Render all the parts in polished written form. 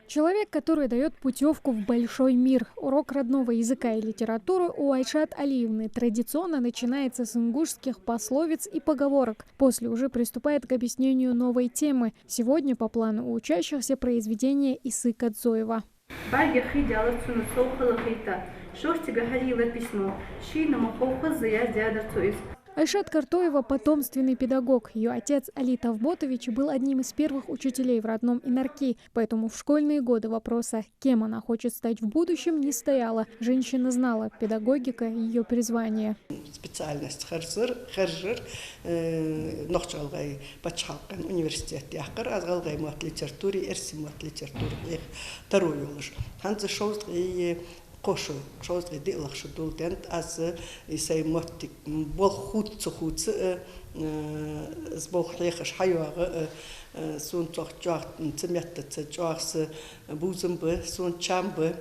Человек, который дает путевку в большой мир. Урок родного языка и литературы у Айшат Алиевны традиционно начинается с ингушских пословиц и поговорок. После уже приступает к объяснению новой темы. Сегодня по плану у учащихся произведение Исы Кадзоева. Айшат Картоева – потомственный педагог. Ее отец Али Тавботович был одним из первых учителей в родном Инарки. Поэтому в школьные годы вопроса, кем она хочет стать в будущем, не стояло. Женщина знала, педагогика – ее призвание. Специальность харжир, нохчалгай пачхалкан университет яхкар, азгалгай мат литературе, эрсимат литературе, второй улыш. Ханза шоузгай кошу, шоузгай дилах шудулдент, аз исай мотик бол худ цухуц, сбол хлехаш хайуага, сун чохчах цеметтца чохс бузымбы, сун чамбы.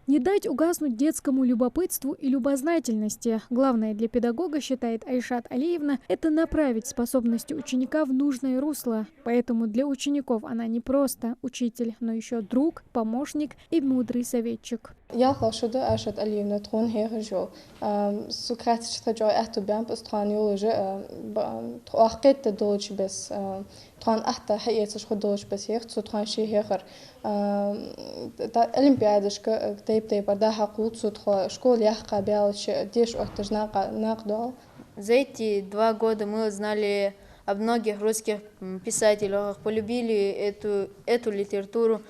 Не дать угаснуть детскому любопытству и любознательности. Главное для педагога, считает Айшат Алиевна, это направить способности ученика в нужное русло. Поэтому для учеников она не просто учитель, но еще друг, помощник и мудрый советчик. Я хлашуда Айшат Алиевна трон хережо. Сократическое джой это бям постранил уже ахкет долж без трон ахта хеец шходолж без хер трон шехер. Олимпиадышка тейп барда хакут сутха школе яхка бялш деш оттажна нагдал. За эти 2 года мы узнали о многих русских писателях, полюбили эту литературу,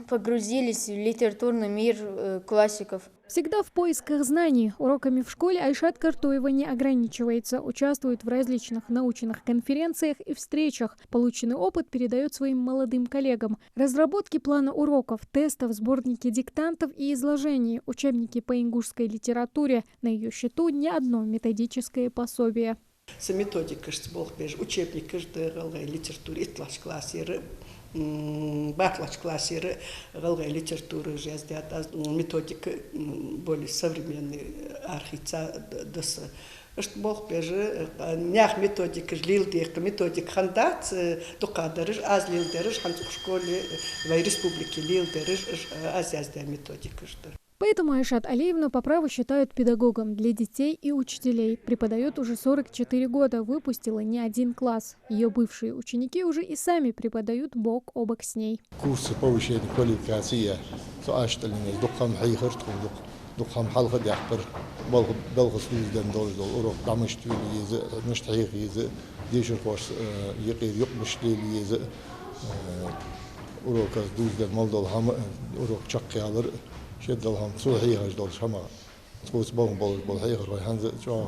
погрузились в литературный мир классиков. Всегда в поисках знаний. Уроками в школе Айшат Картоева не ограничивается. Участвует в различных научных конференциях и встречах. Полученный опыт передает своим молодым коллегам. Разработки плана уроков, тестов, сборники диктантов и изложений, учебники по ингушской литературе. На ее счету не одно методическое пособие. С методикой учебник литературы итлаш классиры. Баклаш классиры галгай литературы жаздят методика более современный архица доса. Что бог бежи нях методика лилдех методик хандат докадарыш аз лилдерыш ханцук школе в республике лилдерыш аз yazda методика что. Поэтому Айшат Алиевну по праву считают педагогом для детей и учителей. Преподает уже 44 года, выпустила не один класс. Ее бывшие ученики уже и сами преподают бок о бок с ней. Курсы повышения квалификации. دقهم حلقة دحبر بلغ سويدن دول أوروب دمشق ليز نشتهي ليز ديشر قوس يقير يقبش ليز أوروب كذوزدن مالدول هم أوروب شقي على شدل هم صوحي هجدول شما سوس بول هيغ روي هنز جو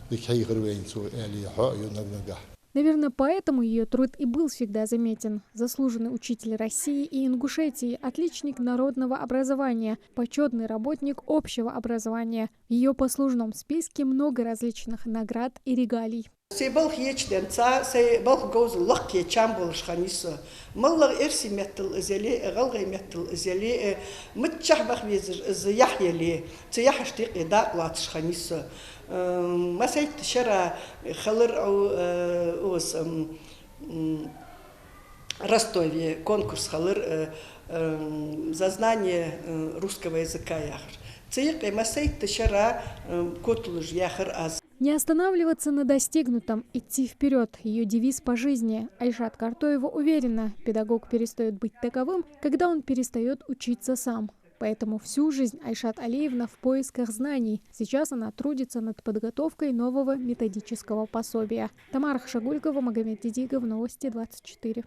ديك هيغ روين سو اللي حق ينقنقه. Наверное, поэтому ее труд и был всегда заметен. Заслуженный учитель России и Ингушетии, отличник народного образования, почетный работник общего образования. В ее послужном списке много различных наград и регалий. Сейбал хечден ца сейбал гоз лакки чамбул шханиса. Маллар эрси метал зели галгай метал зели мтчахбах визер зяхьели цяхштик ида лат шханиса. ما سيت شرا خلر أو أوس Ростове конкурс халыр за знание русского языка яхр. Цеек масейт шара котлуж яхр аз. Не останавливаться на достигнутом, идти вперед. Ее девиз по жизни. Айшат Картоева уверена, педагог перестает быть таковым, когда он перестает учиться сам. Поэтому всю жизнь Айшат Алиевна в поисках знаний. Сейчас она трудится над подготовкой нового методического пособия. Тамара Хшагулькова, Магомед Дидигов, Новости 24.